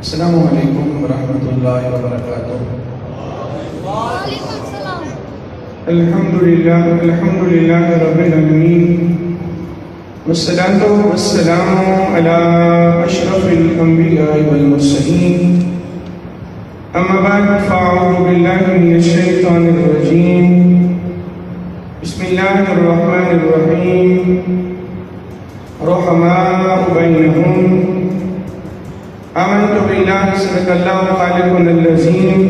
السلام علیکم ورحمۃ اللہ وبرکاتہ۔ وعلیکم السلام۔ الحمد للہ رب العالمین، والصلاة والسلام علی اشرف الانبیاء والمرسلین، اما بعد فاعوذ باللہ من الشیطان الرجیم، بسم اللہ الرحمن الرحیم، رحماء بینہم، آمنت باللہ صدق اللہ خالقنا العظیم،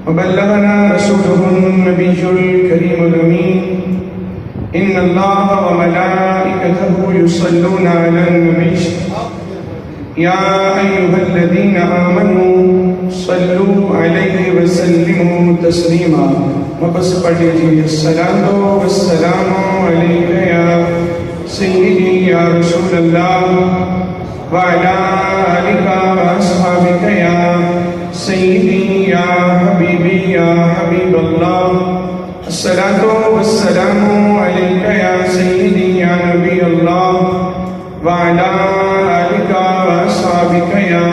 وبلغنا رسوله النبی الکریم الامین، ان اللہ وملائکته یصلون علی النبی یا ایہا الذین آمنوا صلوا علیہ وسلموا تسلیما۔ واپس پڑھ لیجیے، الصلاۃ والسلام علیک یا سیدی یا رسول اللہ وعلی آلک واصحابک یا سیدی یا حبیبی یا حبیب اللہ، الصلاۃ والسلام علیک یا سیدی یا نبی اللہ وعلی آلک واصحابک یا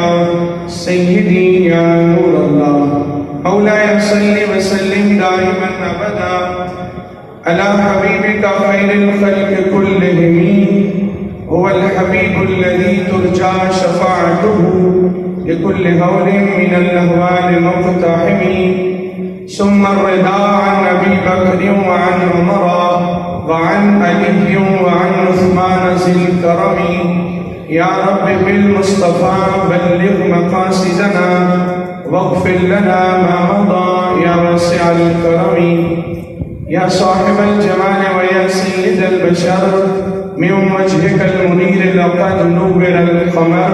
سیدی یا نور اللہ، مولایا صلی وسلم دائما ابدا علی حبیبک خیر الخلق کلہم، هو الحبیب الذی ترجى شفاعته لكل هول من الأهوال مقتحم، ثم الرضا عن أبي بكر وعن عمر وعن علي وعن عثمان ذي الكرم، يا رب بالمصطفى بلغ مقاصدنا واغفر لنا ما مضى يا واسع الكرم، يا صاحب الجمال ويا سيد البشر من وجهك المنير لقد نور القمر،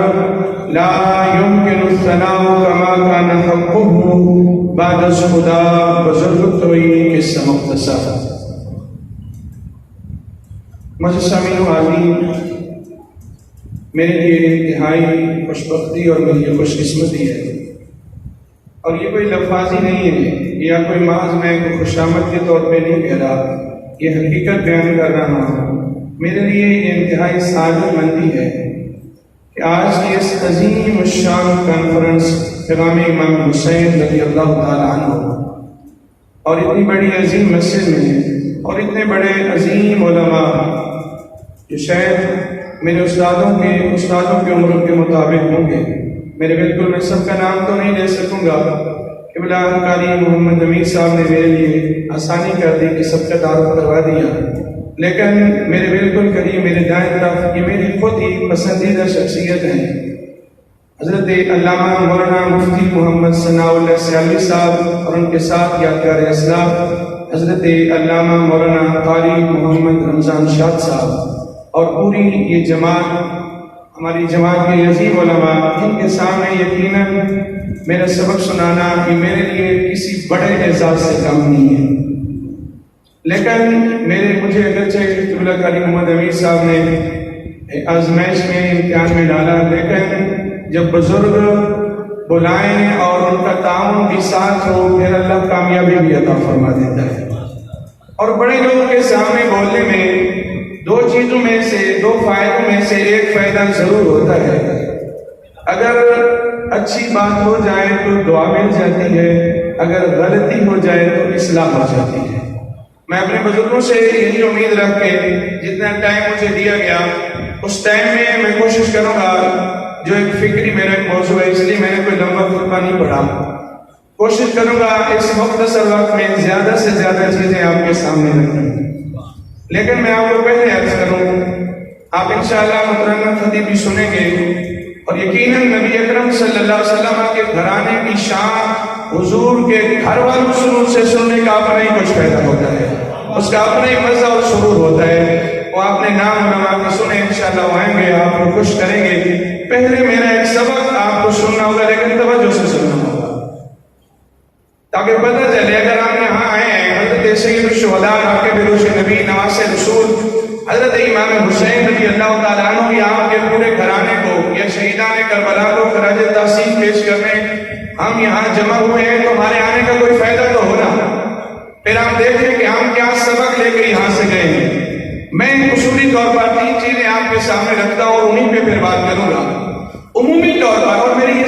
لا يمكن الثناء كما كان حقه بعد خدا بزرگ توئی قصہ مختصر۔ مجسمین و آمین، میرے لیے انتہائی خوشبختی اور میری خوش قسمتی ہے، اور یہ کوئی لفاظی نہیں ہے یا کوئی محض میں کوئی خوشامد کے طور پہ نہیں کہہ رہا، یہ حقیقت بیان کر رہا ہوں۔ میرے لیے یہ انتہائی سعادت مندی ہے کہ آج کی اس عظیم الشان کانفرنس پیغام امام حسین رضی اللہ تعالیٰ عنہ اور اتنی بڑی عظیم مسجد میں اور اتنے بڑے عظیم علماء جو شاید میرے استادوں کے عمر کے مطابق ہوں گے، میرے بالکل میں سب کا نام تو نہیں لے سکوں گا کہ بلا قاری محمد امین صاحب نے میرے لیے آسانی کر دی کہ سب کا تعارف کروا دیا، لیکن میرے بالکل قریب میرے دائیں طرف یہ میری خود ہی پسندیدہ شخصیت ہیں، حضرت علامہ مولانا مفتی محمد ثناء اللہ سیالوی صاحب، اور ان کے ساتھ یادگار اسلاف حضرت علامہ مولانا قاری محمد رمضان شاد صاحب، اور پوری یہ جماعت ہماری جماعت کے عظیم علماء، ان کے سامنے یقیناً میرا سبق سنانا یہ میرے لیے کسی بڑے اعزاز سے کم نہیں ہے، لیکن مجھے اگرچہ قبلہ قاری محمد امین صاحب نے آزمائش میں امتحان میں ڈالا، لیکن جب بزرگ بلائیں اور ان کا تعاون بھی ساتھ ہو پھر اللہ کامیابی بھی عطا فرما دیتا ہے، اور بڑے لوگوں کے سامنے بولنے میں دو چیزوں میں سے، دو فائدوں میں سے ایک فائدہ ضرور ہوتا ہے، اگر اچھی بات ہو جائے تو دعا مل جاتی ہے، اگر غلطی ہو جائے تو اصلاح ہو جاتی ہے۔ میں اپنے بزرگوں سے یہی امید رکھ کے جتنا ٹائم مجھے دیا گیا اس ٹائم میں کوشش کروں گا، جو ایک فکری میرا موضوع ہے اس لیے میں نے کوئی لمبا خطبہ نہیں پڑھا، کوشش کروں گا اس مختصر وقت میں زیادہ سے زیادہ چیزیں آپ کے سامنے رکھوں، لیکن میں آپ کو پہلے عرض کروں، آپ انشاءاللہ محترمہ خطیب بھی سنیں گے، اور یقیناً نبی اکرم صلی اللہ علیہ وسلم کے گھرانے کی شان حضور کے گھر والوں سے سننے کا اپنا ہی کچھ پیدا ہوتا ہے، اس کا اپنا ہی مزہ اور سرور ہوتا ہے۔ وہ آپ نے نام علماء کے سنے، انشاءاللہ وہ آئیں گے آپ کو خوش کریں گے۔ پہلے میرا ایک سبق آپ کو سننا ہوگا، لیکن توجہ سے سننا ہوگا تاکہ پتہ چلے اگر آپ یہاں آئے ہیں حضرت سید الشہداء راکب روش نبی نواز رسول حضرت امام حسین رضی اللہ تعالیٰ عنہ یا آپ کے پورے گھرانے کو یا شہیدان کربلا کو خراج تحسین پیش کرنے ہم یہاں جمع ہوئے ہیں، تو ہمارے آنے کا کوئی فائدہ تو ہونا، پھر ہم دیکھیں کہ ہم کیا سبق لے کے یہاں سے گئے ہیں۔ میں اصولی طور پر 3 چیزیں آپ کے سامنے رکھتا ہوں اور انہیں پہ پھر بات کروں گا۔ عمومی طور پر، اور میری یہ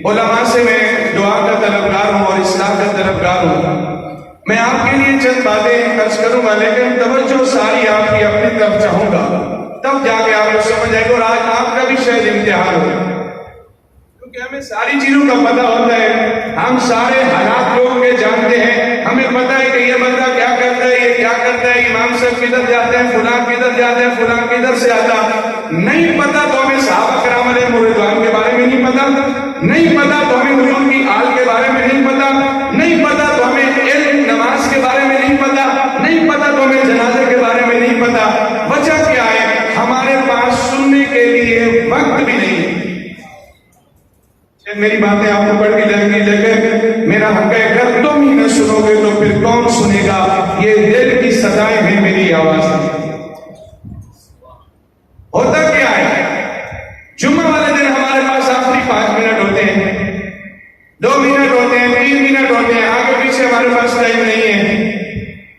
علماء سے میں دعا کا طلبگار ہوں اور اصلاح کا طلبگار ہوں. میں آپ کے لیے چند باتیں عرض کروں گا لیکن توجہ ساری آپ کی اپنی طرف چاہوں گا, تب جا کے آپ کو سمجھ آئے گا اور آج آپ کا بھی شاید امتحان ہو, کیونکہ ہمیں ساری چیزوں کا پتہ ہوتا ہے, ہم سارے حالات لوگوں کے جانتے ہیں, ہمیں پتہ ہے کہ یہ بندہ کیا کرتا ہے, یہ کیا کرتا ہے, امام صاحب کدھر جاتے ہیں, فلاں کدھر جاتے ہیں, فلاں کدھر سے آتا. نہیں پتہ تو ہمیں صحابہ کرام علیہم رضوان کے بارے میں نہیں پتہ, نہیں پتہ تو ہمیں حضور کی آل کے بارے میں نہیں پتہ, نہیں پتہ تو ہمیں علم نماز کے بارے میں نہیں پتہ, نہیں پتہ تو ہمیں جنازے کے بارے میں نہیں پتہ. وجہ کیا ہے؟ ہمارے پاس سننے کے لیے وقت بھی نہیں. میری باتیں آپ کو بڑی لگیں گی لیکن میرا حق ہے اگر تم ہی نہ سنو گے تو پھر کون سنے گا؟ یہ دل کی صدائیں ہیں میری آواز. ہوتا کیا ہے؟ جمعہ والے دن ہمارے پاس آخری 5 منٹ ہوتے ہیں, 2 منٹ ہوتے ہیں, 3 منٹ ہوتے ہیں, آگے پیچھے ہمارے پاس ٹائم نہیں ہے.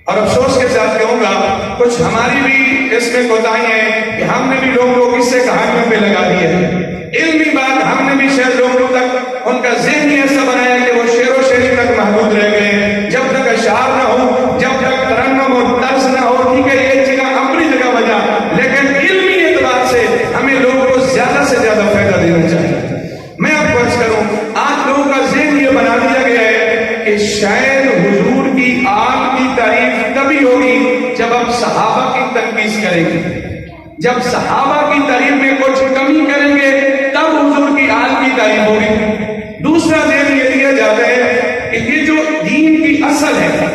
اور افسوس کے ساتھ کہوں گا کچھ ہماری بھی اس میں کوتاہی ہے کہ ہم نے بھی لوگوں کو قصے کہانیوں پہ لگا دیا ہے. علمی بات ہم نے بھی شاید لوگوں تک ان کا ذہن ہی ایسا بنایا کہ وہ شعر و شاعری تک محدود رہ گئے. جب تک اشعار نہ ہو, جب تک ترنم اور طرز نہ ہو, ٹھیک ہے یہ جگہ اپنی جگہ بجا, لیکن علمی اعتبار سے ہمیں لوگوں کو زیادہ سے زیادہ فائدہ دینا چاہیے. میں آپ کو عرض کروں آج لوگوں کا ذہن یہ بنا دیا گیا ہے کہ شاید حضور کی آل کی تعریف تبھی ہوگی جب ہم صحابہ کی تنقید کریں گے, جب صحابہ کی تعریف میں کچھ کمی کریں گے تب حضور کی آل کی تعریف ہوگی. دوسرا ذہن یہ دیا جاتا ہے کہ یہ جو دین کی اصل ہے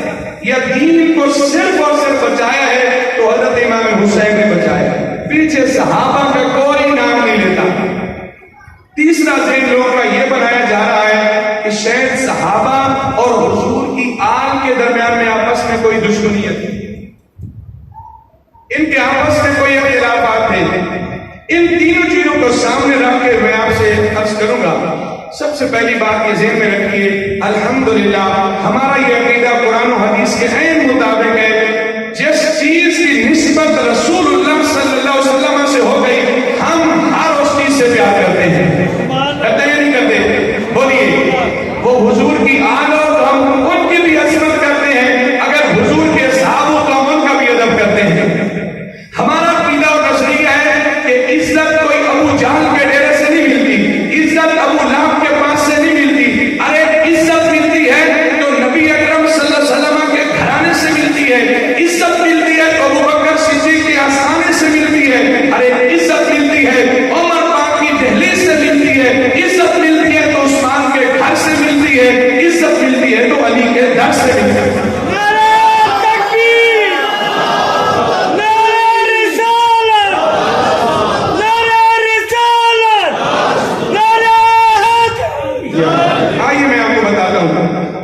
یا دین کو صرف اور صرف بچایا ہے تو حضرت امام حسین نے بچایا, پیچھے صحابہ کا کوئی نام نہیں لیتا. تیسرا ذہن لوگوں کا یہ بنایا جا رہا ہے کہ شاید صحابہ اور حضور کی آل کے درمیان میں آپس میں کوئی دشمنیت ہے, ان کے آپس میں کوئی اختلافات ہیں. ان تینوں چیزوں کو سامنے رکھ کے میں آپ سے عرض کروں گا. سب سے پہلی بات یہ ذہن میں رکھیے, الحمدللہ ہمارا یہ عقیدہ قرآن و حدیث کے عین مطابق ہے. جس چیز کی نسبت رسول اللہ صلی اللہ علیہ وسلم سے ہو گئی ہم ہر اس چیز سے پیار کرتے ہیں. کرتے ہیں نہیں کرتے؟ بولیے. وہ حضور کی آل ہو تو ہم ان کی بھی عظمت کرتے ہیں, اگر حضور کے صحابہ ہو تو ہم ان کا بھی ادب کرتے ہیں. ہمارا عقیدہ اور نظریہ ہے کہ عزت کوئی ابو جہل کے ڈیرے سے نہیں ملتی, عزت ابو لہب کے پاس سے نہیں ملتی. ارے عزت ملتی ہے تو نبی اکرم صلی اللہ علیہ وسلم کے گھرانے سے ملتی ہے, عزت ملتی ہے تو ابو بکر صدیق کے آستانے سے ملتی ہے, ارے عزت ملتی ہے عمر پاک کی دہلیز سے ملتی ہے, عزت ملتی ہے تو عثمان کے گھر سے ملتی ہے, عزت ملتی ہے تو علی کے در سے ملتی ہے.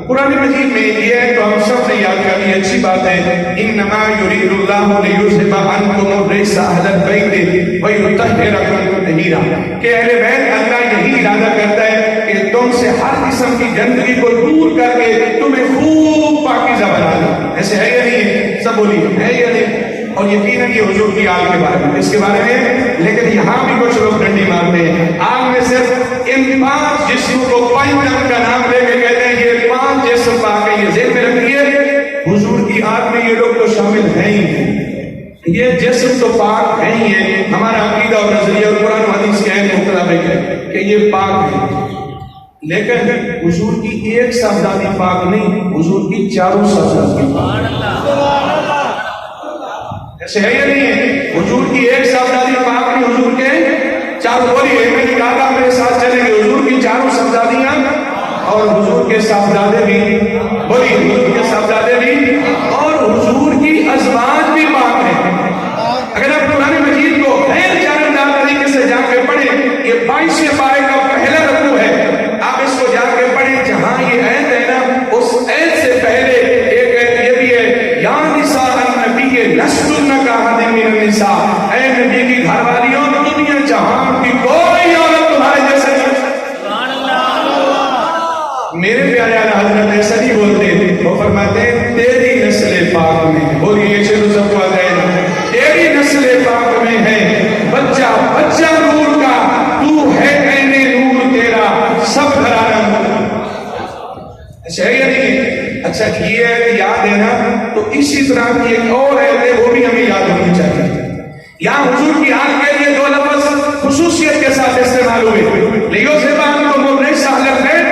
قرآن مجید میں یہ ہے تو ہم سب نے یاد کرنی اچھی بات ہے, انما یرید اللہ لیذھب عنکم الرجس اہل البیت ویطہرکم تطہیرا, کہ اہل بیت اللہ یہی ارادہ کرتا ہے کہ تم سے ہر قسم کی گندگی کو دور کر کے تمہیں خوب پاکیزہ بنا دے. ایسے ہے یا نہیں ہے؟ سب بولیے ہے یا نہیں؟ اور یقیناً یہ حضور کی آل کے بارے میں, اس کے بارے میں, لیکن یہاں بھی کچھ لوگ ڈنڈی مارتے ہیں. آل میں صرف ان 5 جسموں کو پنج کا نام لے کے کہتے ہیں یہ 5 جسم پاک ہے. یہ ذہن میں رکھیے حضور کی آل میں یہ لوگ تو شامل ہیں ہی ہیں, یہ جسم تو پاک ہیں ہی ہیں. ہمارا عقیدہ اور نظریہ اور قرآن و حدیث کے عین مطابق ہے کہ یہ پاک ہے, لیکن حضور کی ایک صاحبزادی پاک نہیں, حضور کی چاروں صاحبزادی پاک. ایسے ہے یا نہیں ہے؟ حضور کی ایک صاحبزادی پاک نہیں, حضور کے چاروں. بولیے میں نے کہا میرے ساتھ چلیں گے, حضور کی چاروں صاحبزادیاں اور حضور کے صاحبزادے بھی. بولیے حضور کے صاحبزادے بھی اور حضور کی ازواج بھی پاک ہیں. اگر آپ قرآن مجید کو غیر جانبدار طریقے سے جا کے پڑھیں, یہ 22 پارے کا پہلا رکوع ہے, آپ اس کو جا کے پڑھیں. جہاں یہ آیت ہے نا اس آیت سے پہلے ایک آیت یہ بھی ہے, یا نساء النبی لستن کاحد من النساء, اے نبی کی گھر والیوں دنیا جہاں کی کوئی عورت تمہارے جیسے نہیں. میرے پیارے اعلیٰ حضرت ایسا نہیں بولتے, وہ فرماتے ہیں تیری نسل پاک میں. بولیے یہ شعر سب کو آتا ہے, تیری نسل پاک میں ہے بچہ بچہ نور کا, تو ہے عین نور تیرا, سب گھر یہ ایت یاد ہے نا، تو اسی طرح کی ایک اور ایت ہے وہ بھی ہمیں یاد ہونی چاہیے. یہاں حضور کی آل کے لیے دو لفظ خصوصیت کے ساتھ استعمال ہوئے. لیوزبانکم الرجس اہل البیت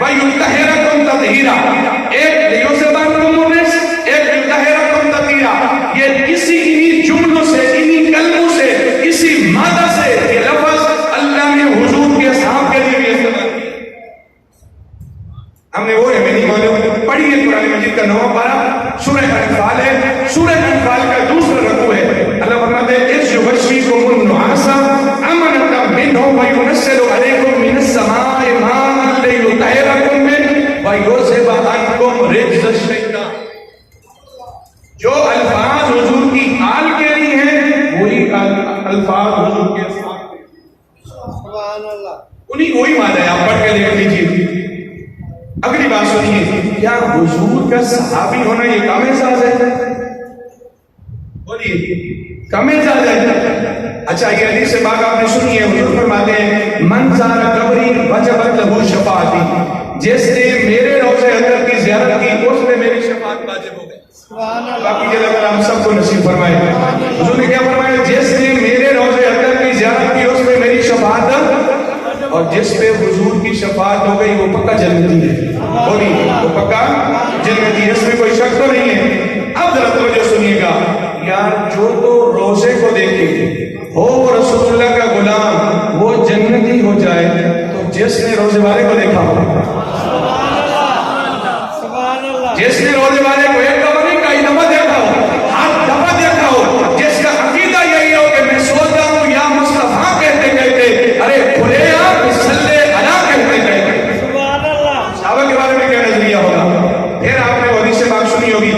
ویطہرکم تطہیرا. ایک لیوزبانکم الرجس، ایک یطہرکم تطہیرا. یہ کسی انہی جملوں سے، انہی کلموں سے، اسی مادہ سے یہ لفظ اللہ نے حضور کے اصحاب کے لیے بھی استعمال کیا. ہم نے وہ ہے میں نہیں معلوم پڑھیے قرآن مجید کا 9واں پارہ سورہ انفال ہے. سورہ انفال کا دوسرا رکوع ہے. اللہ فرماتے ہیں اذ یغشیکم النعاس امنۃ منہ وینزل علیکم من السماء ماء لیطہرکم بہ ویذھب عنکم رجز الشیطان. جو الفاظ حضور کی آل کے لیے ہیں وہی الفاظ حضور کے اصحاب کے لیے. سبحان اللہ. انہی وہی معنی ہے، آپ پڑھ کے دیکھ لیجیے. اگلی بات سنیے، کیا حضور کا صحابی ہونا یہ کم اعزاز ہے؟ بولیے کم اعزاز ہے؟ اچھا یہ حدیث پاک آپ نے سنی ہے. حضور فرماتے ہیں من زار قبری وجبت لہ شفاعتی. جس نے میرے روضہ اطہر کی زیارت کی اس میں میری شفاعت واجب ہو گئی. باقی جل وعلا ہم سب کو نصیب فرمائے. حضور نے کیا فرمایا؟ جس نے میرے روضہ اطہر کی زیارت کی اس میں میری شفاعت، اور جس پہ حضور کی شفاعت ہو گئی وہ پکا جنتی ہے. بولی وہ پکا جنتی ہے، اس میں کوئی شک تو نہیں ہے. اب ذرا توجہ سنیے گا یار، جو تو روزے کو دیکھے ہو رسول اللہ کا غلام وہ جنتی ہو جائے، تو جس نے روزے والے کو دیکھا ہو، جس نے روزے والے کو ایک دفعہ نہیں کئی دفعہ دیکھا ہو، ہر دفعہ دیکھا ہو، جس کا عقیدہ یہی ہو کہ میں سوچتا ہوں یا مصطفیٰ کہتے کہتے ارے کھلے آپ صلی اللہ کہتے کہتے. صحابہ کے بارے میں کیا نظریہ ہوگا؟ پھر آپ نے وہ حدیث پاک سنی ہوگی.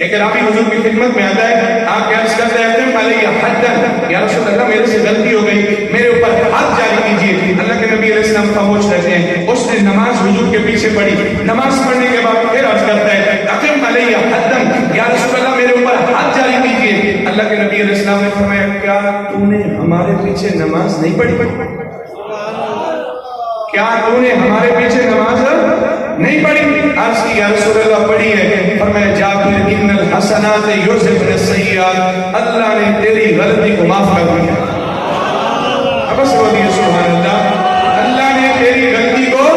ایک راوی حضور کی خدمت میں آتا ہے، آپ کیا عرض کرتے ہیں علیہ حد، یا رسول اللہ میرے سے غلطی ہو گئی، میرے اوپر حد جاری کیجیے. اللہ کے نبی علیہ السلام خاموش رہتے ہیں. اس نے نماز حضور کے پیچھے پڑھی. نماز پڑھنے کے بعد پھر عرض کرتا ہے اقم علیہ حد، یا رسول اللہ میرے اوپر حد جاری کیجیے. اللہ کے نبی علیہ السلام نے فرمایا کیا تو نے ہمارے پیچھے نماز نہیں پڑھی؟ کیا تو نے ہمارے پیچھے نماز نہیں پڑھی؟ عرض کی یا رسول اللہ پڑھی ہے. فرمایا جا پھر ان الحسنات یذہبن السیئات، اللہ نے تیری غلطی کو معاف کر دیا. اب بس بولیے سبحان اللہ. اللہ نے تیری غلطی کو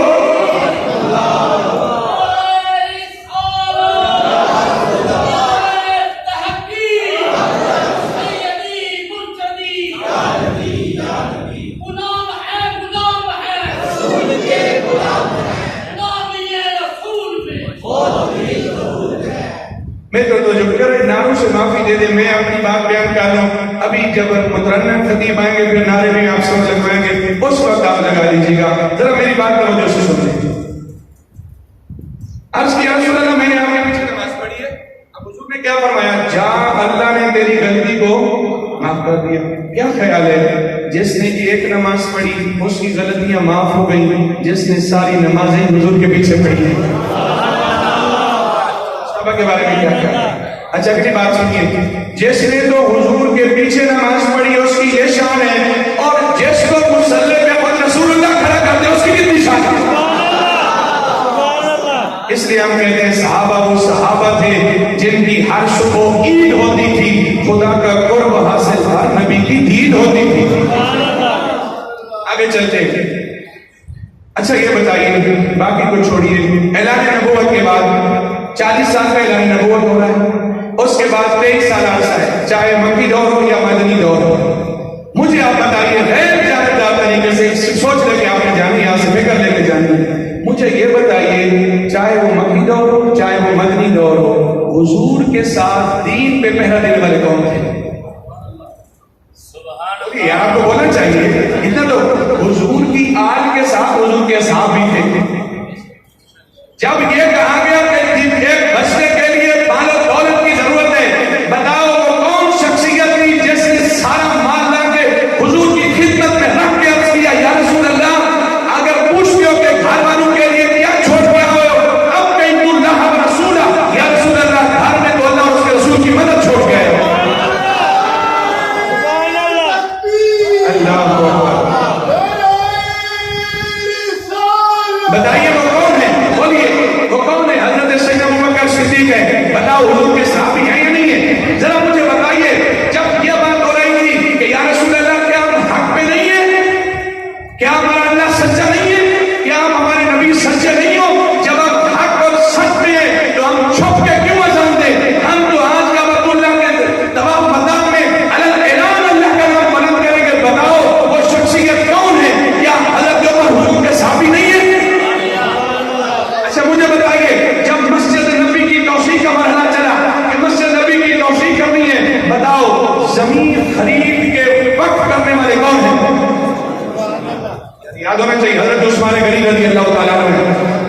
میں تو جو کرے ناروں سے معافی دے دے. میں اپنی بات بیان کر لوں. ابھی جب مترنم خطیب آئیں گے پھر نعرے میں آپ سب لگوائیں گے، اس وقت آپ لگا لیجیے گا. ذرا میری بات توجہ سے سنیں. عرض کیا رسول اللہ میں نے آپ کے پیچھے نماز پڑھی ہے. اب حضور نے کیا فرمایا؟ جا اللہ نے تیری غلطی کو معاف کر دیا. کیا خیال ہے جس نے ایک نماز پڑھی اس کی غلطیاں معاف ہو گئی، جس نے ساری نمازیں حضور کے پیچھے پڑھی ہیں؟ کے بارے میں کیا کہا؟ اچھا اگلی بات سنیے. جس نے تو حضور کے پیچھے نماز پڑھی اس کی یہ شان ہے، اور جس کو مصلی پہ خود رسول اللہ کھڑا کرتے اس کی کتنی شان ہے. اس لیے ہم کہتے ہیں صحابہ وہ صحابہ تھے جن کی ہر صبح عید ہوتی تھی، خدا کا قرب حاصل ہر نبی کی دید ہوتی تھی. آگے چلتے ہیں. اچھا یہ بتائیے، باقی کو چھوڑیے. اعلان نبوت کے بعد 40 سال کا اعلان نبوت ہو رہا ہے، اس کے بعد 23 سال عرصہ ہے، چاہے مکی دور ہو یا مدنی دور ہو. مجھے آپ بتائیے غیر جانبدار طریقے سے سوچ لے کے آپ نے جانی، یہاں سے فکر لے کے جانی. مجھے یہ بتائیے چاہے وہ مکی دور ہو چاہے وہ مدنی دور ہو، حضور کے ساتھ دین پہ پہرا دینے والے کون تھے؟ یہ آپ کو بولنا چاہیے. اتنا تو حضور کی آل کے ساتھ حضور کے اصحاب بھی تھے. جب یہ کہا گیا کہ ایک بچنے کے لیے مال و دولت کی ضرورت ہے، بتاؤ وہ کون شخصیت تھی جس نے سارا مال لا کے حضور کی خدمت میں رکھ کے عرض کیا یا رسول اللہ اگر پوچھتے ہو کہ گھر والوں کے لیے کیا چھوڑ کے آئے ہو؟ اب کہیں اللہ رسولہ، یا رسول اللہ گھر میں تو اللہ اس کے رسول کی مدد چھوڑ کے آئے ہو. کیا ہمارا اللہ سچا نہیں ہے؟ کیا ہم ہمارے نبی سچے نہیں ہو؟ جب ہم حق اور سچ میں ہیں تو ہم چھپ کے کیوں اذان دیں؟ ہم تو آج کا بیت اللہ کے طواف مدام میں اعلان اللہ کا نام بلند کریں گے. بتاؤ وہ شخصیت کون ہے؟ کیا حضرت عمر حضور کے صحابی نہیں ہے؟ اچھا مجھے بتائیے جب مسجد نبی کی توسیع کا مرحلہ چلا کہ مسجد نبی کی توسیع کرنی ہے، بتاؤ زمین خرید کے وقف کرنے والے کون ہیں؟ یاد ہونا چاہیے حضرت عثمان غنی رضی اللہ تعالیٰ عنہ.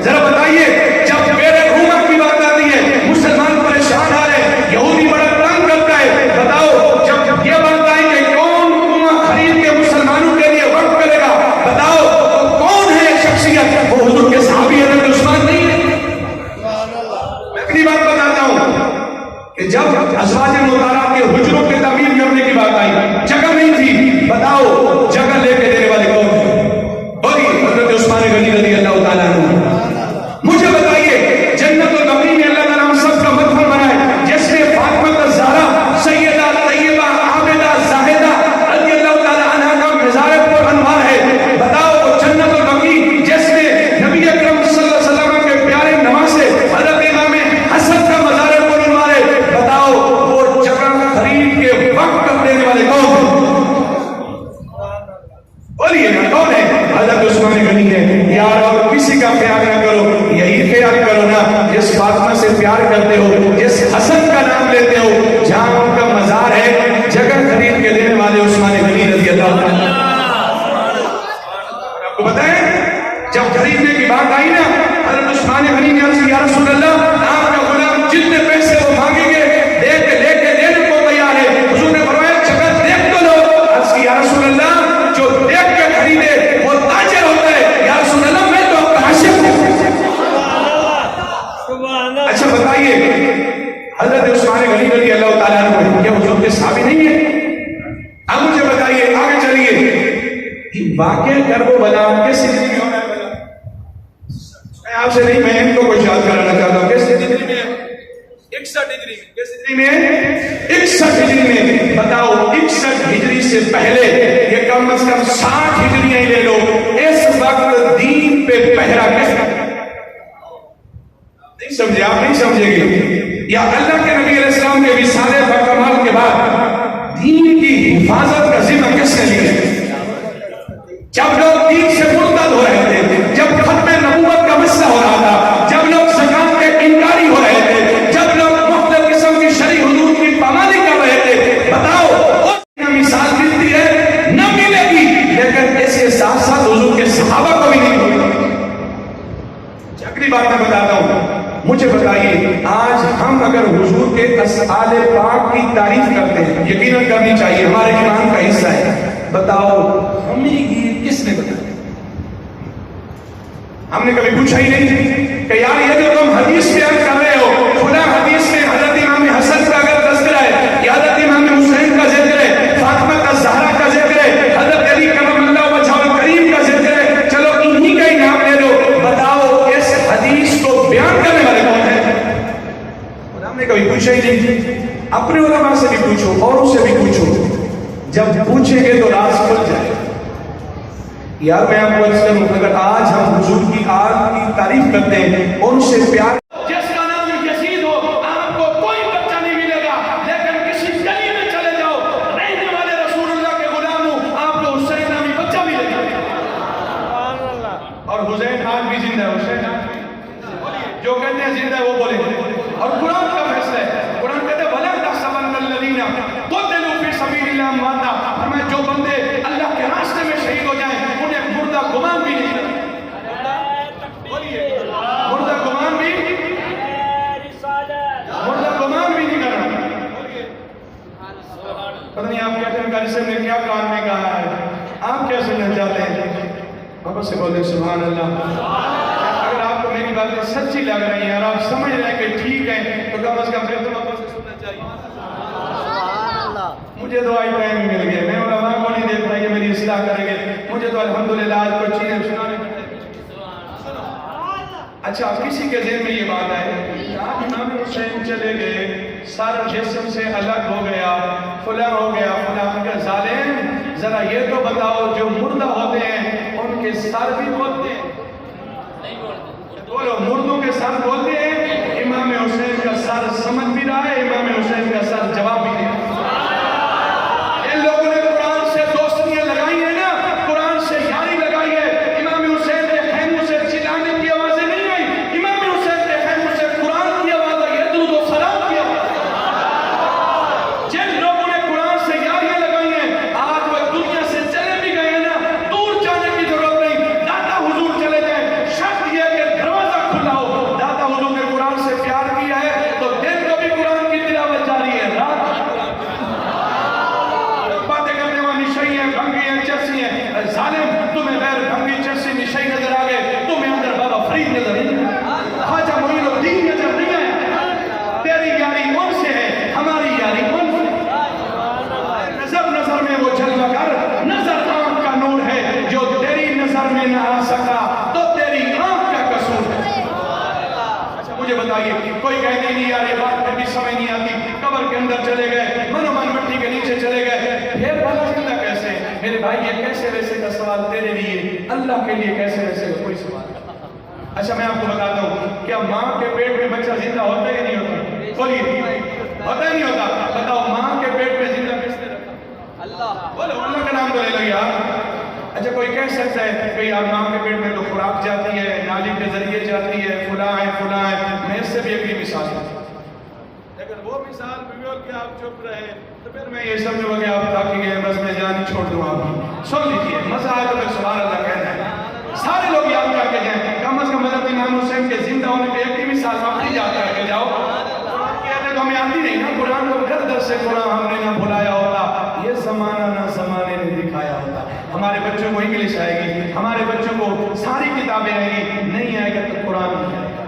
ذرا بتائیے جب میرے حکومت کی بات آتی ہے مسلمان پریشان آ رہے ہیں، یہودی بڑا تنگ کرتا ہے، بتاؤ جب یہ بات آئی کہ کون حکومت خرید کے مسلمانوں کے لیے وقف کرے گا، بتاؤ وہ کون ہے شخصیت؟ وہ حضور کے صحابی حضرت عثمان نہیں ہے. میں اپنی بات بتاتا ہوں کہ جب ازواج مطہرات کے حجروں کی تعمیر کرنے کی بات آئی، جگہ نہیں تھی، بتاؤ جگہ لے کے دینے والے کون ہیں؟ حضرت عثمان غنی رضی اللہ تعالیٰ عنہ. مجھے بتائیے جنت البقیع میں اللہ کا نام سب کا مدفن بنائے جس میں فاطمہ الزہرا سیدہ طیبہ عابدہ زاہدہ رضی اللہ تعالیٰ عنہ کا مزار پر انوار ہے. بتاؤ وہ جنت البقیع جس میں نبی اکرم صلی اللہ علیہ وسلم کے پیارے نواسے حضرت امام حسن کا مزار پر انوار ہے. بتاؤ وہ جگہ خرید کے وقف کر دینے والے کون ہیں؟ بولیے نا کون ہے؟ حضرت عثمان غنی ہے. یار اور کسی کا پیار نہ کرو، یہی خیال کرو نا جس فاطمہ سے پیار کرتے ہو، جس حسن کا نام لیتے ہو، جہاں ان کا مزار ہے جگہ خرید کے دینے والے عثمان غنی رضی اللہ عنہ. آپ کو بتائیں جب خریدنے کی بات آئی نا حضرت عثمان غنی نے عرض کیا یا رسول اللہ آپ کا غلام جتنے پیسے وہ مانگیں گے لے کے دینے کو تیار ہے. حضور نے فرمایا جگہ دیکھ تو لو. عرض کیا یا رسول اللہ جو دیکھ کے خریدے وہ تاجر ہوتا ہے. یا رسول اللہ میں تو آپ کا عاشق ہوں. اچھا بتائیے حضرت عثمان غنی رضی اللہ تعالیٰ عنہ کیا حضور کے صحابی نہیں ہے؟ اب مجھے بتائیے آگے چلیے واقعہ کرب و بلا کس ہجری میں ہونا ہے؟ بلا میں آپ سے نہیں، میں ان کو کچھ یاد کرانا چاہتا ہوں. کس ہجری میں؟ 61 ہجری میں. کس ہجری میں؟ 61 ہجری میں. بتاؤ 61 ہجری سے پہلے یہ کم از کم 60 ہجریاں ہی لے لو، اس وقت دین پہ پہرا کس کا؟ نہیں سمجھے؟ آپ نہیں سمجھے گے. یا اللہ کے نبی علیہ السلام کے وصال بکمال کے بعد دین کی حفاظت کا ذمہ کس نے لیا؟ جب لوگ دین سے مرتد ہو رہے تھے، جب ختم نبوت کا مسئلہ ہو رہا تھا، جب لوگ زکات کے انکاری ہو رہے تھے، جب لوگ مختلف قسم کی شرعی حدود کی پامالی کر رہے تھے، بتاؤ مثال ملتی ہے؟ نہ ملے گی. لیکن اس کے ساتھ ساتھ حضور کے صحابہ کو بھی نہیں ملے. اگلی بات میں بتاتا ہوں. مجھے بتائیے آج ہم اگر حضور کے اصحاب پاک کی تعریف کرتے ہیں، یقیناً کرنی چاہیے، ہمارے ایمان کا حصہ ہے. بتاؤ ہمیں یہ کس نے بتایا؟ ہم نے کبھی پوچھا ہی نہیں کہ یار یہ جو تم حدیث بیان کر رہے ہو فلاں حدیث میں حضرت امام حسن کا اگر تذکرہ ہے یا حضرت امام حسین کا ذکر ہے، فاطمہ کا زہرا کا ذکر ہے، حضرت علی کرم اللہ وجہہ الکریم کا ذکر ہے، چلو انہی کا ہی نام لے لو. بتاؤ اس حدیث کو بیان کرنے والے کون ہیں؟ ہم نے کبھی پوچھا ہی نہیں. اپنے علماء سے بھی پوچھو، اوروں سے بھی پوچھو. جب پوچھیں گے تو راز کھل جائے. یار میں آپ کو عرض کروں اگر آج ہم حضور کی آگ کی تعریف کرتے ہیں، ان سے پیار، جس کا نام یزید ہو آپ کو کوئی بچہ نہیں ملے گا، لیکن کسی گلی میں چلے جاؤ رہنے والے رسول اللہ کے غلام ہو آپ کو حسین نامی بچہ ملے گا. اور حسین آج بھی زندہ ہے. حسین جو کہتے ہیں زندہ ہے وہ بولے. اور قرآن کا فیصلہ ہے، قرآن کہتے ہیں وَلَا تَحْسَبَنَّ الَّذِينَ قُتِلُوا فِي سَبِيلِ اللَّهِ أَمْوَاتًا. فرمایا جو بندے اللہ کے راستے میں شہید ہو جائیں انہیں مردہ گمان بھی نہیں کرنا. مردہ گمان بھی نہیں کرنا. پتہ نہیں آپ کہتے ہیں کہ سے نے کیا کان میں کہا ہے، آپ کیسے نہ جاتے ہیں؟ بابا سے بولے سبحان اللہ. اگر آپ کو میری باتیں سچی لگ رہی ہیں اور آپ سمجھ رہے ہیں کہ ٹھیک ہے تو کم از کم پھر تم آپ سے سننا چاہیے. مجھے تو آئی ٹائم مل گئے، میں علماء کو نہیں دیکھ رہا یہ میری اصلاح کریں گے. مجھے تو الحمدللہ آج کوئی چیزیں سنانے میں. اچھا کسی کے ذہن میں یہ بات آئے آپ امام حسین چلے گئے، سارا جسم سے الگ ہو گیا، فلاں ہو گیا فلاں ہو گیا. ظالم ذرا یہ تو بتاؤ جو مردہ ہوتے ہیں گھر میں نہ آ سکا تو تیری آنکھ کا قصور ہے۔ اچھا مجھے بتائیے، کوئی کہتے نہیں یار یہ بات پھر بھی سمجھ نہیں آتی، قبر کے اندر چلے گئے، من و من مٹی کے نیچے چلے گئے، پھر بھلا زندہ کیسے؟ میرے بھائی یہ کیسے ویسے کا سوال تیرے لیے، اللہ کے لیے کیسے ویسے کا کوئی سوال نہیں۔ اچھا میں آپ کو بتاتا ہوں، کیا ماں کے پیٹ میں بچہ زندہ ہوتا ہے یا نہیں ہوتا؟ بولیے، ہوتا ہے نہیں ہوتا؟ بتاؤ ماں کے پیٹ میں زندہ کس نے رکھا؟ اللہ۔ بولو اللہ کا نام تو لے لو یار۔ اچھا کوئی کہہ سکتا ہے کہ یار ماں کے پیٹ میں تو خوراک جاتی ہے، نالی کے ذریعے جاتی ہے، فلاں ہے، میں اس سے بھی اگلی مثال ہے، لیکن وہ مثال بگڑ کے آپ چپ رہے تو پھر میں یہ سمجھوں کہ آپ تاکی گئے، بس میں جان ہی چھوڑ دوں آپ کی۔ سن لیجیے، مزہ آئے تو پھر سبحان اللہ کہنا ہے، سارے لوگ یاد کر کے جائیں، کم از کم حضرت امام حسین کے زندہ ہونے پہ ایک ہی مثال آپ یاد کر کے جاؤ۔ کہتے تو ہمیں آتی نہیں نا، قرآن کو گھر در سے قرآن ہم نے نہ بھلایا ہوتا، یہ زمانہ نہ زمانے نے دکھایا ہوتا۔ ہمارے بچوں کو انگلش آئے گی، ہمارے بچوں کو ساری کتابیں آئیں گی، نہیں آئے گا تو قرآن نہیں آئے گا۔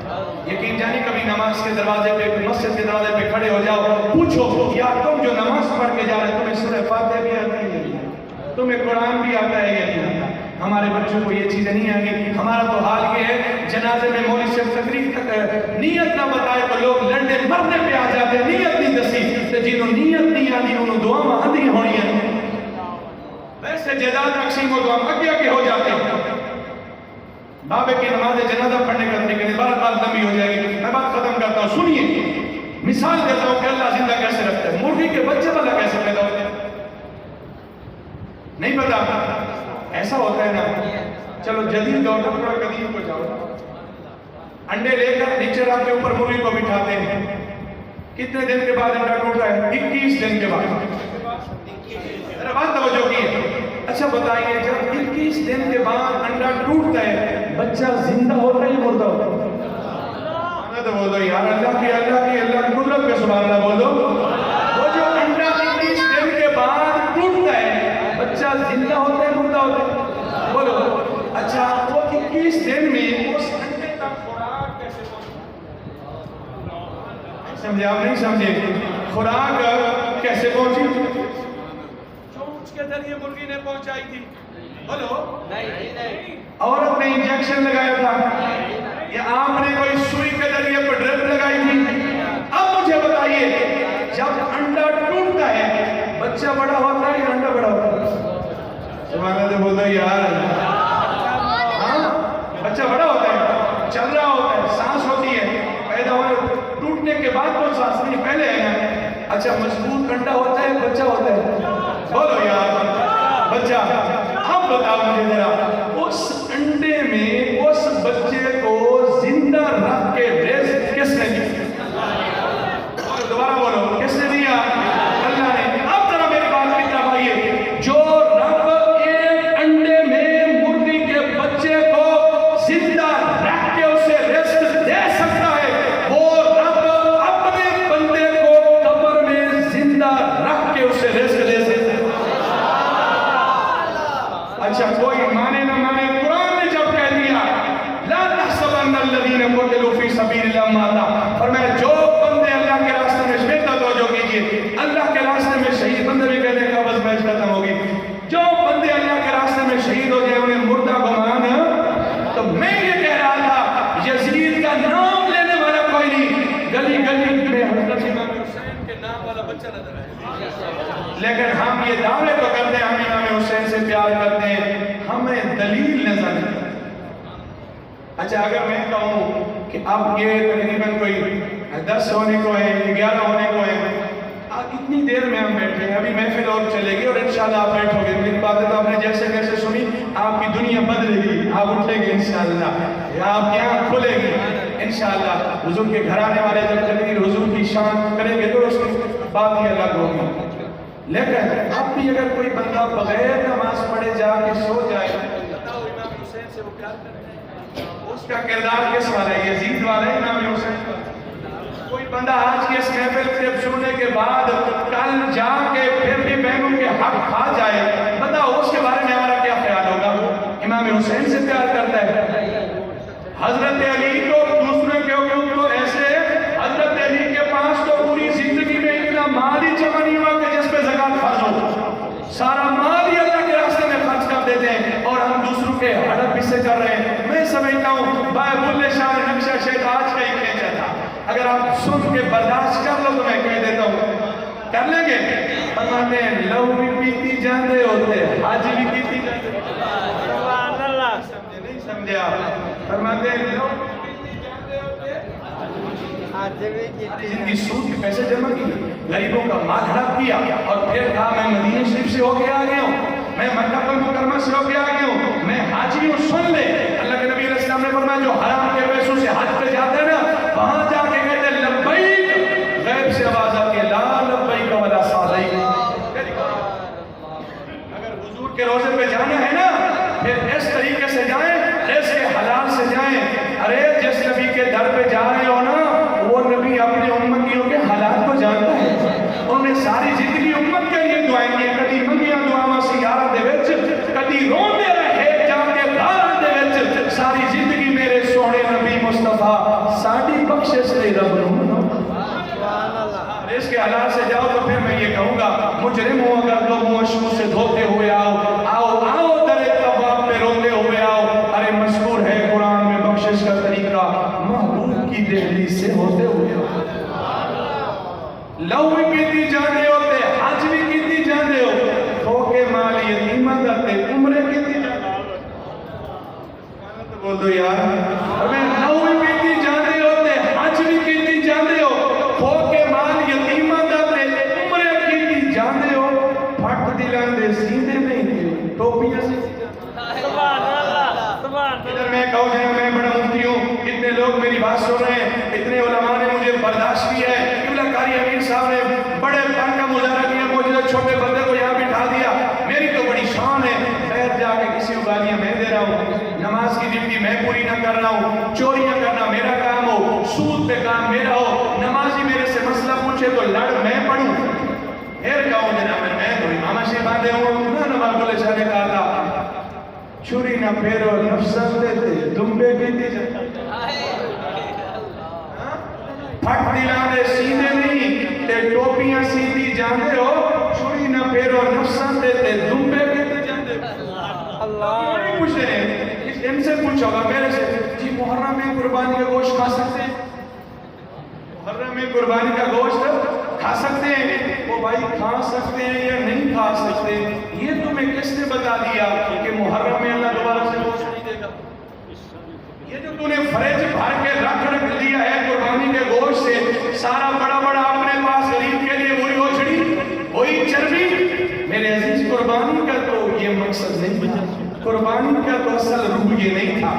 یقین جانی کبھی نماز کے دروازے پہ، مسجد کے دروازے پہ کھڑے ہو جاؤ، پوچھو یا تم جو نماز پڑھ کے جا رہے تمہیں سورہ فاتحہ بھی آتی ہے یا نہیں؟ تمہیں قرآن بھی آتا ہے یا نہیں آتا؟ ہمارے بچوں کو یہ چیزیں نہیں آئیں گی۔ ہمارا تو حال یہ ہے، جنازے میں مولوی سے تقریر تک نیت نہ بتائے تو لوگ لڑنے مرنے پہ آ جاتے ہیں، نیت نہیں دسی تو جنہوں نیت نہیں آتی انہوں دعا مہندی ہونی ہے، ویسے جائیداد تقسیم ہو تو ہم آگے ہو جاتے ہیں۔ بابے کی نماز جنازہ پڑھنے کا طریقہ نہیں، بات لمبی ہو جائے گی، میں بات ختم کرتا ہوں، سنیے مثال دیتا ہوں کہ اللہ زندہ کیسے رکھتا ہے۔ مرغی کے بچے والا کیسے پیدا ہوتے ہیں نہیں پتا؟ ایسا ہوتا ہے نا، چلو جدید دور پر تھوڑا قدیم کو جاؤ، انڈے لے کر نیچے رکھ کے اوپر مرغی کو بٹھاتے ہیں، کتنے دن کے بعد انڈا ٹوٹتا ہے؟ 21 دن کے بعد۔ ذرا بات توجہ کیے۔ اچھا بتائیے جب 21 دن کے بعد انڈا ٹوٹتا ہے بچہ زندہ ہوتا ہے یا مردہ ہوتا ہے؟ آنا تو بول دو یار، اللہ کی قدرت پہ سبحان اللہ بول دو۔ وہ جو انڈا 21 دن کے بعد ٹوٹتا ہے بچہ زندہ ہوتا ہے مردہ ہوتا ہے؟ بولو۔ اچھا وہ 21 دن میں اس انڈے تک خوراک کیسے پہنچی؟ سمجھے آپ نہیں سمجھے؟ خوراک کیسے پہنچی؟ چونچ کے ذریعے مرغی نے پہنچائی تھی، بولو۔ عورت نے انجیکشن لگایا تھا یا آپ نے کوئی سوئی کے ذریعے پر ڈرپ لگائی تھی؟ اب مجھے بتائیے جب انڈا ٹوٹتا ہے بچہ بڑا ہوتا ہے یا انڈا بڑا ہوتا ہے؟ سبحان اللہ بول دو یار۔ ہاں بچہ بڑا ہوتا ہے، چل رہا ہوتا ہے، سانس ہوتی ہے، پیدا ہوئے ٹوٹنے کے بعد تو سانس نہیں پہلے ہے نا۔ اچھا مضبوط انڈا ہوتا ہے بچہ ہوتا ہے؟ بولو یار بچہ۔ اب بتاؤ مجھے ذرا اس انڈے میں اس بچے کو زندہ رکھ کے رزق کس نے دیا؟ دوبارہ بولو، کس نے دیا؟ اللہ نے۔ اب ذرا میری بات کی طرف آئیے، جو رب ایک انڈے میں مرغی کے بچے کو زندہ رکھ کے اسے رزق دے سکتا ہے، وہ رب اپنے بندے کو قبر میں زندہ رکھ کے اسے رزق دے سکتا ہے۔ اچھا کوئی مانے نہ مانے، قرآن نے جب کہہ دیا لا تحسبن الذین قتلوا فی سبیل اللہ ماتا، فرمایا جو بندے اللہ کے راستے میں شہید توجہ کیجئے، اللہ کے راستے میں شہید بندے بھی کہتے ہیں کہ بس بیچ ختم ہوگی، جو بندے اللہ کے راستے میں شہید ہو جائے انہیں مردہ گمان۔ تو میں یہ کہہ رہا تھا یزید کا نام لینے والا کوئی نہیں، گلی گلی میں حضرت امام حسین کے نام والا بچہ نظر آئے، لیکن ہم یہ دعوے تو کرتے ہیں ہم امام حسین سے پیار کرتے ہیں، ہمیں دلیل نظر نہیں۔ اچھا اگر میں کہوں کہ اب یہ تقریباً کوئی 10 ہونے کو ہے، 11 ہونے کو ہے، اتنی دیر میں ہم بیٹھے ہیں، ابھی محفل اور چلے گی اور انشاءاللہ آپ بیٹھو گے، میری باتیں تو آپ نے جیسے جیسے سنی آپ کی دنیا بدلے گی، آپ اٹھیں گے انشاءاللہ، آپ کی آنکھ کھلے گی انشاءاللہ۔ حضور کے گھر آنے والے جب تقریر حضور کی شان کریں گے تو اس کی بات ہی الگ ہوگی۔ لیکن اب بھی اگر کوئی بندہ بغیر نماز پڑھے جا کے سو جائے، بتاؤ امام حسین سے وہ پیار کرتے ہیں؟ اس کا کردار کس والا ہے؟ یزید والا ہے امام حسین والا؟ کوئی بندہ آج کے اس محفل سے سننے کے بعد کل جا کے پھر بھی بہنوں کے حق کھا جائے، بتاؤ اس کے بارے میں ہمارا کیا خیال ہوگا؟ امام حسین سے پیار کرتا ہے۔ حضرت علی کو دوسرے کے تو ایسے، حضرت علی کے پاس تو پوری زندگی میں اتنا مال ہی جمع نہیں ہوا کہ جس پہ زکوٰۃ فرض ہو، سارا مال ہی اللہ کے راستے میں خرچ کر دیتے ہیں، اور ہم دوسروں کے حق اب اس سے کر رہے ہیں. میں سمجھتا ہوں بھائی بلے شاہ نقشہ شاید آج کا ہی کھینچا تھا. اگر آپ سن کے برداشت کر لو تو میں کہہ دیتا ہوں کر لیں گے. فرماتے ہیں لو بھی پیتی جاندے ہوتے حاجی بھی پیتی جاندے ہوتے. سبحان اللہ. سمجھے نہیں سمجھے آپ؟ فرماتے ہیں لو بھی پیتی جاندے ہوتے حاجی بھی پیتی. زندگی سود کے پیسے جمع کی, غریبوں کا مال ہڑپ کیا اور پھر کہا میں مدینہ شریف سے ہو کے آ گیا ہوں, میں مکہ المکرمہ سے ہو کے آ گیا ہوں, میں حاجی ہوں. سن لے اللہ کے نبی علیہ السلام نے فرمایا جو حرام کے پیسوں سے حج پہ جاتے ہیں نا وہاں جا کے کہتے ہیں لبیک, غیب سے آواز آتی ہے لا لبیک ولا سعدیک. اگر حضور کے روزے پہ جانا ہے نا پھر اس طریقے سے جائیں جیسے حلال سے جائیں. ارے جس نبی کے در پہ جا رہے ہو نا وہ نبی اپنے امتیوں کے حالات کو جانتا ہے. انہوں نے ساری زندگی امت کے لیے دعائیں کی, کدی منگیاں دعاواں سیارت دے وچ, کدی روندے رہے جا کے غار دے وچ. ساری زندگی میرے سونے نبی مصطفیٰ ساڈی بخشش لئی رب نوں منو. اس کے حالات سے جاؤ تو پھر میں یہ کہوں گا مجرم ہو اگر لوگوں اشکوں سے دھوتے ہوئے آؤ آؤ آؤ در تواب پہ روتے ہوئے آؤ. ارے مشہور ہے قرآن میں بخشش کا طریقہ محبوب کی دہلیز سے ہوتے ہوئے آؤ. لو بھی پیتی جانے ہوتے حج بھی کیتی جانے ہو کھوکے مال یتیمہ داتے عمرے کیتی جانے ہو. تو بول دو یار ہمیں لو بھی پیتی جانے ہوتے حج بھی کیتی جانے ہو کھوکے مال یتیمہ داتے عمرے کیتی جانے ہو. پھٹ دلان دے سیدھے نہیں دے ٹوپیاں سے. سبحان اللہ سبحان اللہ. ادھر میں کہوں جنہوں میں بڑا مفتی ہوں, اتنے لوگ میری بات سن رہے ہیں, اتنے علماء نے مجھے برداشت کیا ہے. قبلہ قاری امیر صاحب نے بڑے پن کا مظاہرہ کیا, مجھے چھوٹے بندے کو یہاں بٹھا دیا. میری تو بڑی شان ہے, خیر جا کے کسی کو گالیاں میں دے رہا ہوں, نماز کی ڈیوٹی میں پوری نہ کر رہا ہوں, چوریاں کرنا میرا کام ہو, سود پہ کام میرا ہو, نمازی میرے سے مسئلہ پوچھے تو لڑ میں پڑھوں. پھر کہوں جناب میں تو امام شیخ باندھے ہوں نا. نواز بلے شاہ نے کہا تھا چھری نہ پھیرو نفسن دیتے دمبے کیتی جاتے پھٹ دلانے سیدھے نہیں تے ٹوپیاں سیدھی جاندے ہو. چھری نہ پھیرو نفسن دیتے دمبے کیتی جاندے. اللہ نہیں پوچھ رہے ہیں, ان سے پوچھو گا میرے سے جی محرم میں قربانی کا گوشت کھا سکتے ہیں, محرم میں قربانی کا گوشت کھا سکتے ہیں. وہ بھائی کھا سکتے ہیں یا نہیں کھا سکتے یہ تمہیں کس نے بتا دیا کہ محرم میں اللہ دوبارہ سے گوشت نہیں دے گا. یہ جو تو نے فریج بھر کے رکھ دیا ہے قربانی کے گوشت سے, سارا بڑا بڑا اپنے پاس غریب کے لیے وہی گوشڑی وہی چربی. میرے عزیز قربانی کا تو یہ مقصد نہیں تھا, قربانی کا تو اصل روح یہ نہیں تھا.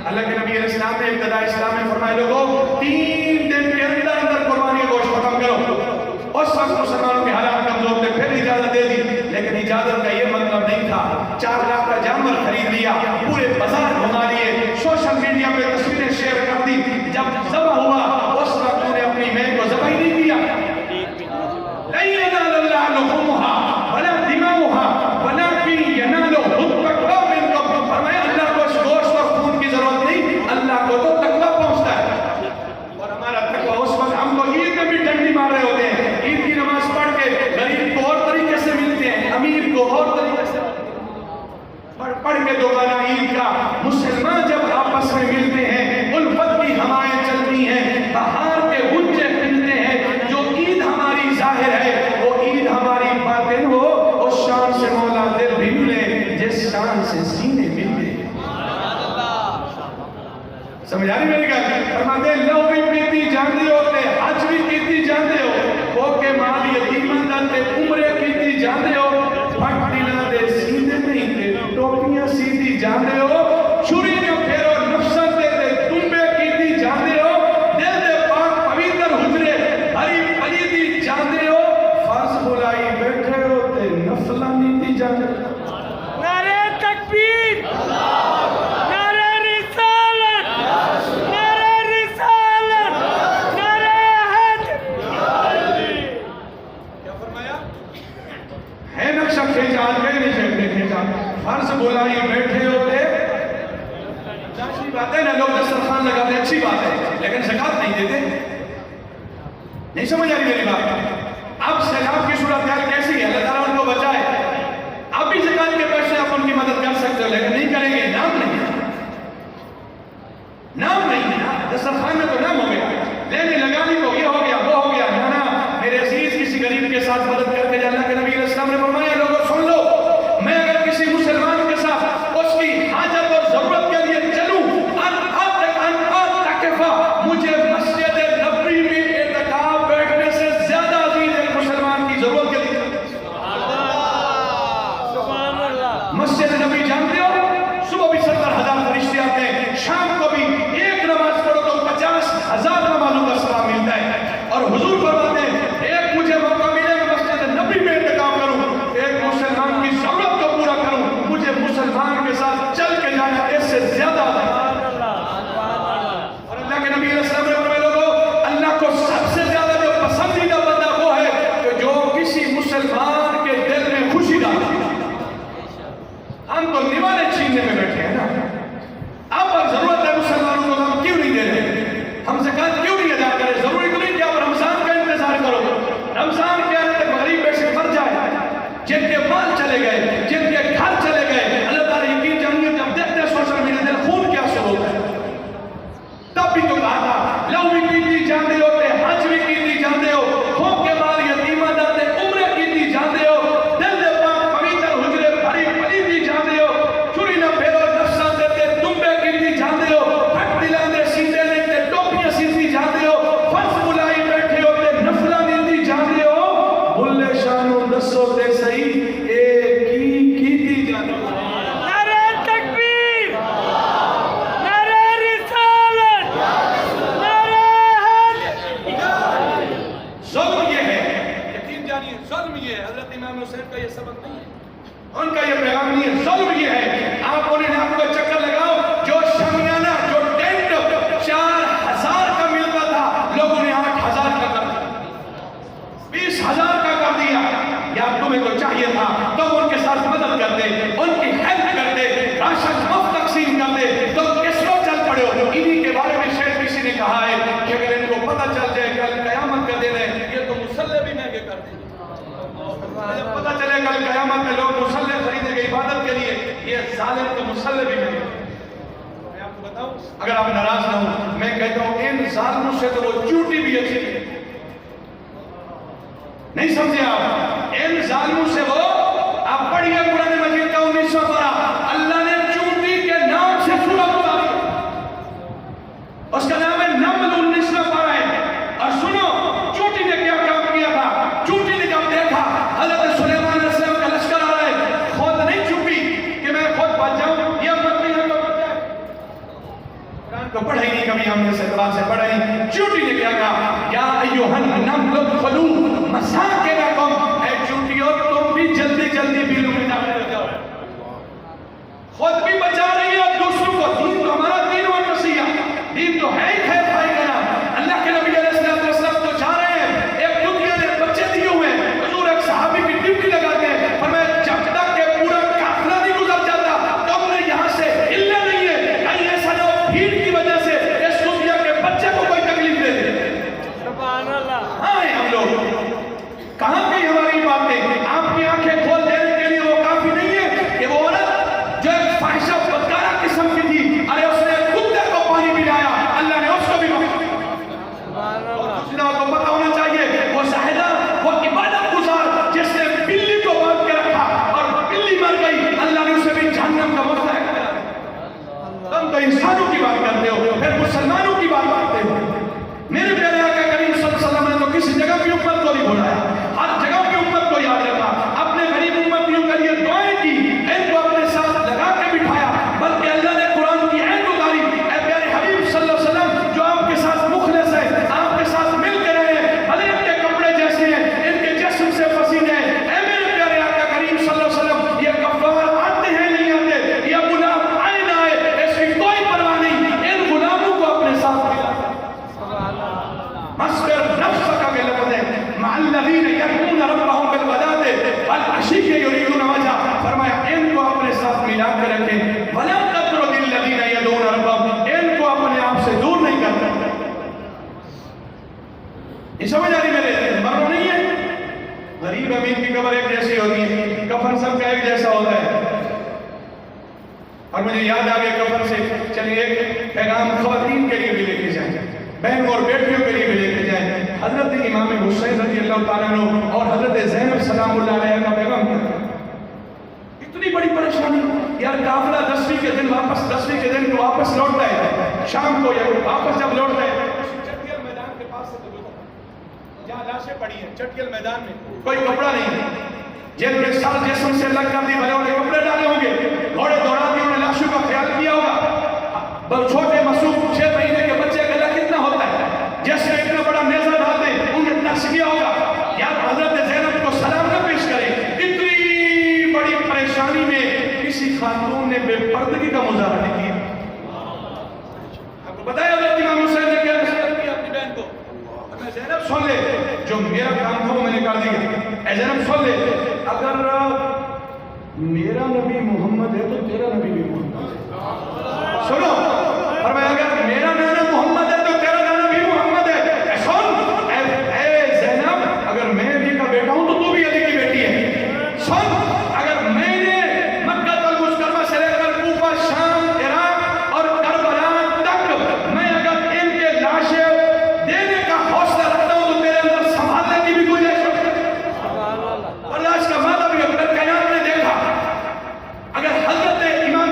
اللہ کے نبی علیہ السلام نے ابتدا اسلام میں فرمایا لوگوں 3 دن کے اندر قربانی کا گوشت ختم کرو. اس وقت مسلمانوں کے حالات کمزور تھے, پھر اجازت دے دی, لیکن اجازت کا یہ مطلب نہیں تھا 4 لاکھ کا جانور خرید لیا, پورے بازار گھما لیے, سوشل میڈیا پہ تصویریں شیئر کر دی. جب ذبح ہوا اس وقت انہوں نے اپنی مہر کو ذبح ہی نہیں کیا. لن ينال الله لحومها ولا دماؤها ولكن يناله التقوى منكم. فرمایا اللہ کو اس گوشت اور خون کی ضرورت نہیں, اللہ کو تو تقوی پہنچتا ہے. اور ہمارا تقوی اس وقت ہم کو عید میں بھی ڈنڈی مار رہے ہوتے ہیں, عید کی نماز پڑھ کے غریب کو اور طریقے سے ملتے ہیں, امیر کو اور طریقے سے پڑھ کے دوبارہ عید کا. مسلمان جب آپس میں ملتے ہیں الفت کی ہوائیں چلتی ہیں, بہار کے غنچے کھلتے ہیں. جو عید ہماری ظاہر ہے وہ عید ہماری باطن ہو, اس شان سے مولا دل بھی ملے جس شان سے سینے ملتے ہیں. سمجھا نہیں میری گل؟ فرماتے ہیں لو بھی پیتی جاندے ہوتے حج بھی کیتی جاندے ہو کھوکے مال یتیماں داتے عمرے کیتی جاندے ہو. پھٹ دلاں دے سیدھے نہیں تے ٹوپیاں سیدھی جاندے ہو. چھری نہ پھیرو نفسن دے تے دمبے کیتی جاندے ہو. دل دے پاک پویتر حجرے ہری پلیدی جاندے ہو. فرض بلائی بیٹھے ہو تے نفلاں نیتی جاندے ہو. نعرہ تکبیر, نعرہ رسالت, نعرہ رسالت, نعرہ حیدر. کیا فرمایا ہے نقشہ کھینچا گئے نہیں کھینچتے کھینچا. فرض بلائی بیٹھے ہوتے اچھی بات ہے نا, لوگ دسترخوان لگاتے اچھی بات ہے, لیکن زکات نہیں دیتے. نہیں سمجھ آئی میری بات؟ اب سیلاب کی صورتحال کیسی ہے, اللہ تعالیٰ ان کو بچائے. اب بھی زکات کے پیسے آپ ان کی مدد کر سکتے ہو لیکن نہیں کریں گے, نام نہیں. اگر آپ ناراض نہ ہوں میں کہتا ہوں ان ظالموں سے تو وہ چوٹی بھی اچھی نہیں سمجھے آپ؟ ان ظالموں سے وہ آپ پڑھیے قرآن مجید کا 19 پارہ اللہ نے چوٹی کے نام سے سورہ اتاری اس کا نام ہے نمل 19 پارہ ہے اور سنو چوٹی نے کیا کام کیا تھا چوٹی نے جب دیکھا حضرت سلیمان علیہ السلام کا لشکر آ رہا ہے خود نہیں چھپی کہ میں خود بچ جاؤں یہ مت نہیں تو بچ جائے قرآن کو پڑھا ہی نہیں کبھی ہم نے سے اعتبار سے پڑھا ہی چوٹی نے کیا کہا یا ایوہ النمل ادخلوا مساکنکم اے چوٹیوں تم بھی جلدی جلدی بیلوں میں داخل ہو جاؤ خود بھی بچا رہی ہے اور دوسروں کو دین تو ہمارا دین و نصیحت دین تو ہے ہی خیر بھائی کا نام اللہ کے نبی علیہ السلام تو جا رہے ہیں ایک دنیا نے بچے دیے ہوئے ہیں حضور ایک صحابی کی ڈیوٹی لگاتے ہیں فرمایا جب تک کہ پورا قافلہ نہیں گزر جاتا تو ہم نے یہاں سے ہلنا نہیں ہے کہیں ایسا نہ ہو بھیڑ کی وجہ سے اس دنیا کے بچے کو کوئی تکلیف دے دے سبحان اللہ ہاں ہیں ہم لوگ کہاں گئی ہماری باتیں آپ کی آنکھیں کھول دینے کے لیے وہ کافی نہیں ہے کہ وہ عورت جو ایک فاحشہ بدکارہ قسم کی تھی ارے اس نے کتے کو پانی پلایا اللہ نے اس کو بھی سبحان اللہ دوسری بات کو پتہ ہونا چاہیے وہ شاہدہ وہ عبادت گزار جس نے بلی کو باندھ کے رکھا اور بلی مر گئی اللہ نے اسے بھی جہنم کا مستحق قرار تم تو انسانوں کی بات کرتے ہو پھر مسلمانوں کی بات کرتے ہو میرے پیارے آقا کریم صلی اللہ علیہ وسلم نے تو کسی جگہ بھی امت کو نہیں بلایا ہر جگہ بھی امت کو یاد رکھا اپنے غریب امتیوں کے لیے دعائیں کی ان کو اپنے ساتھ لگا کے بٹھایا بلکہ اللہ نے قرآن کی عین اتاری اے پیارے حبیب صلی اللہ علیہ وسلم جو آپ کے ساتھ مخلص ہے آپ کے ساتھ مل کے رہے بھلے ان کے کپڑے جیسے ہیں ان کے جسم سے پسینے ہیں اے میرے پیارے آقا کریم صلی اللہ علیہ وسلم یہ کفار آتے ہیں نہیں آتے یہ غلام آئے نہ آئے اس کی کوئی پرواہ نہیں ان غلاموں کو اپنے ساتھ ملا مصبر نفسك باللفظ مع الذين يدعون ربهم بالغداة والعشي يريدون وجهه فرمایا ان کو اپنے ساتھ ملا کر رکھیں ولا تطرد الذين يدعون ربهم ان کو اپنے آپ سے دور نہیں کرنا یہ سمجھ آ رہی میرے مرو نہیں ہے غریب امین کی قبر ایک جیسی ہوتی ہے کفن سب کا ایک جیسا ہوتا ہے اور مجھے یاد آ گیا کفن سے چلیے ایک پیغام خواتین کے لیے بھی لے کے جائیں بہن اور بیٹیوں کے لیے بھی لے کے جائیں حضرت امام حسین رضی اللہ تعالیٰ عنہ اور حضرت زینب سلام اللہ علیہ کا پیغام کیا اتنی بڑی پریشانی یار قافلہ 10ویں کے دن واپس 10ویں کے دن واپس لوٹتا ہے شام کو یا واپس جب لوٹتا ہے چٹیل میدان کے پاس سے تو گزرا جہاں لاشیں پڑی ہیں چٹیل میدان میں کوئی کپڑا نہیں جن کے ساتھ جسم سے لگ کر دی بھلے انہیں کپڑے ڈالے ہوں گے گھوڑے دوڑا دی انہیں لاشوں کا خیال کیا ہوگا چھوٹے معصوم 6 مہینے کے بچے کا لگ کتنا ہوتا ہے جیسے اتنا بڑا نیزہ ڈال دیں انہیں ترس کیا ہوگا یار حضرت زینب کو سلام نہ پیش کرے اتنی بڑی پریشانی میں کسی خاتون نے بے پردگی کا مظاہرہ نہیں کیا آپ کو پتا ہے حضرت امام حسین نے کیا نصیحت کی اپنی بہن کو میں زینب سن لے جو میرا کام تھا وہ میں نے کر دیا اے زینب سن لے اگر میرا نبی محمد ہے تو تیرا نبی بھی محمد ہے سنو اور میں اگر میرا نانا محمد ہے تو تیرا نانا بھی محمد ہے سن اے زینب اگر میں علی کا بیٹا ہوں تو بھی علی کی بیٹی ہے سن اگر میں نے مکہ المکرمہ سے لے کر کوفہ شام عراق اور کربلا تک میں اگر ان کے لاشیں دینے کا حوصلہ رکھتا ہوں تو تیرے اندر سنبھالنے کی بھی گنجائش ہے اور لاش کا مادہ بھی اگر قیامت نے دیکھا اگر حضرت امام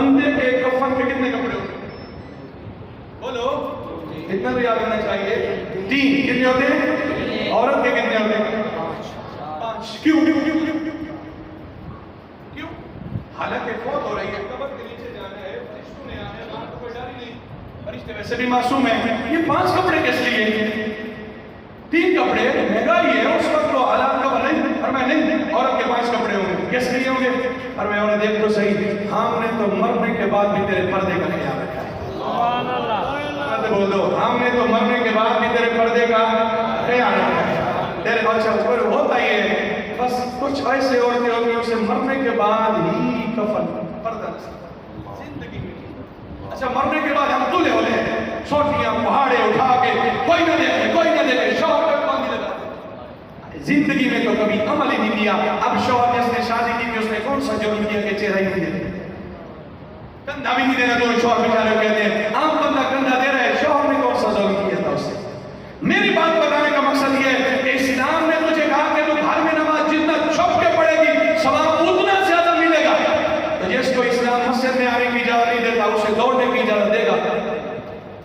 بندے کے کفن کے کتنے کپڑے ہوتے ہیں؟ بولو کتنا تو یاد رکھنا چاہیے 3 کتنے ہوتے ہیں؟ عورت کے کتنے ہوتے ہیں؟ 5 کیوں حالانکہ فوت ہو رہی ہے قبر کے نیچے جانا ہے فرشتوں نے آنا ہے وہاں تو کوئی ڈر ہی نہیں فرشتے ویسے بھی معصوم ہیں یہ 5 کپڑے کس لیے 3 کپڑے مہنگائی ہے اس وقت تو حالات کا نہیں اور میں نہیں عورت کے 5 کپڑے ہوں گے کس لیے ہوں گے اور میں انہیں دیکھ تو صحیح ہم نے تو مرنے کے بعد بھی تیرے پردے کا خیال رکھا ہے سبحان اللہ بول دو ہم نے تو مرنے کے بعد بھی تیرے پردے کا خیال رکھا ہے تیرے اچھا اوپر ہوتا ہی ہے بس کچھ ایسے عورتیں ہوتی ہیں اسے مرنے کے بعد ہی کفن پردہ زندگی میں اچھا مرنے کے بعد ہم تلے ہولے چھوٹیاں پہاڑے اٹھا کے کوئی نہ دیکھے شوہر پہ پانی لگا دے زندگی میں تو کبھی عمل ہی نہیں کیا اب شوہر جس نے شادی کی تھی اس نے کون سا جرم کیا کہ چہرہ ہی نہیں دے کندھا بھی نہیں دینا تو شوہر بیچارے کہتے ہیں عام بندہ کندھا دے رہا ہے شوہر نے کون سا ظلم کیا تھا اسے میری بات بتانے کا مقصد یہ ہے کہ اسلام نے تجھے کہا کہ تو گھر میں نماز جتنا چھپ کے پڑھے گی ثواب اتنا زیادہ ملے گا تو جس کو اسلام مسجد میں آنے کی اجازت نہیں دیتا اسے دوڑنے کی اجازت دے گا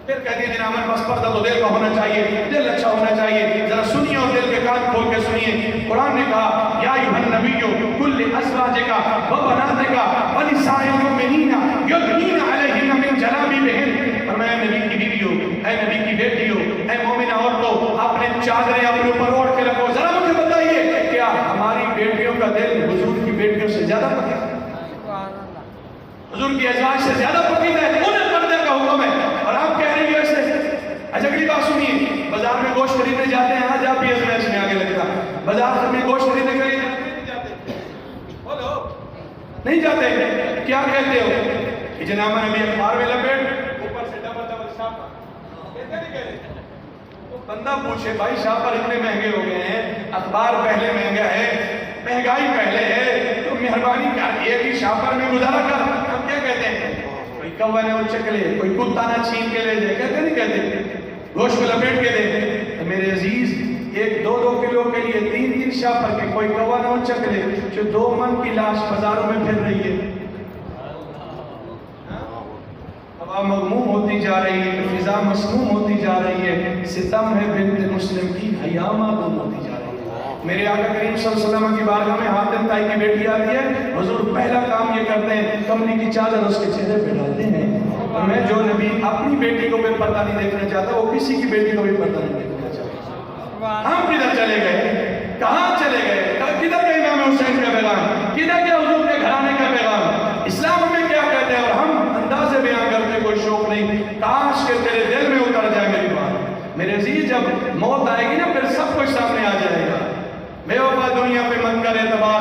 پھر کہتی ہے جناب ہمارے پاس پردہ تو دل کا ہونا چاہیے دل اچھا ہونا چاہیے ذرا سنیے اور دل کے کان کھول کے سنیے قرآن نے کہا یا ایھا النبی کل ازواجک و بناتک و نساء المؤمنین یدنین علیہن من جلابیبہن فرمایا نبی کی بیویوں اے نبی کی بیٹیوں اے مومنہ عورتوں اپنے چادریں اپنے اوپر اوڑھ کے رکھو ذرا مجھے بتائیے کیا ہماری بیٹیوں کا دل حضور کی بیٹیوں سے زیادہ پکیتا ہے حضور کی ازواج سے زیادہ پکیتا ہے انہیں پردے کا حکم ہے اور آپ کہہ رہی ہیں ایسے اچھا اگلی بات سنیے بازار میں گوشت خریدنے جاتے ہیں آج آپ بھی ازمیش میں آگے لگتا بازار میں گوشت خریدنے کے لیے بولو نہیں جاتے کیا کہتے ہو کہ جناب نبی اخبار میں لپیٹ اوپر سے ڈبل شاپر کہتے نہیں کہتے بندہ پوچھے بھائی شاپر اتنے مہنگے ہو گئے ہیں اخبار پہلے مہنگا ہے مہنگائی پہلے ہے تو مہربانی کر ایک ہی شاپر میں گزارا کر ہم کیا کہتے ہیں کوئی کوا نہ اچک لے کوئی کتا نہ چھین کے لے جائے کہتے نہیں کہتے گوشت کو لپیٹ کے دے میرے عزیز 1-2 کلو کے لیے 3 شاپر کے کوئی کوا نہ اچک لے جو 2 من کی لاش بازاروں میں پھر رہی ہے ہوا مغموم ہوتی جا رہی ہے فضا مسموم ہوتی جا رہی ہے ستم ہے بنت مسلم کی حیا معدوم ہوتی جا رہی ہے میرے آقا کریم صلی اللہ علیہ وسلم کی بارگاہ میں حاتم تائی کی بیٹی آتی ہے حضور پہلا کام یہ کرتے ہیں کملی کی چادر اس کے چہرے پہ ڈالتے ہیں اور میں جو نبی اپنی بیٹی کو بھی پردہ نہیں دیکھنا چاہتا وہ کسی کی بیٹی کو بھی پردہ نہیں دیکھنا چاہتا ہم کدھر چلے گئے کہاں چلے گئے کدھر گئے امام حسین کا پیغام کدھر گیا حضور کے گھرانے کا پیغام اسلام ہمیں کیا کہتے ہیں اور ہم انداز بیان کرتے کوئی شوق نہیں کاش کہ تیرے دل میں اتر جائے میری بات میرے عزیز جب موت آئے گی نا پھر سب کچھ سامنے آ جائے گا بے وفا دنیا پہ مت کر اعتبار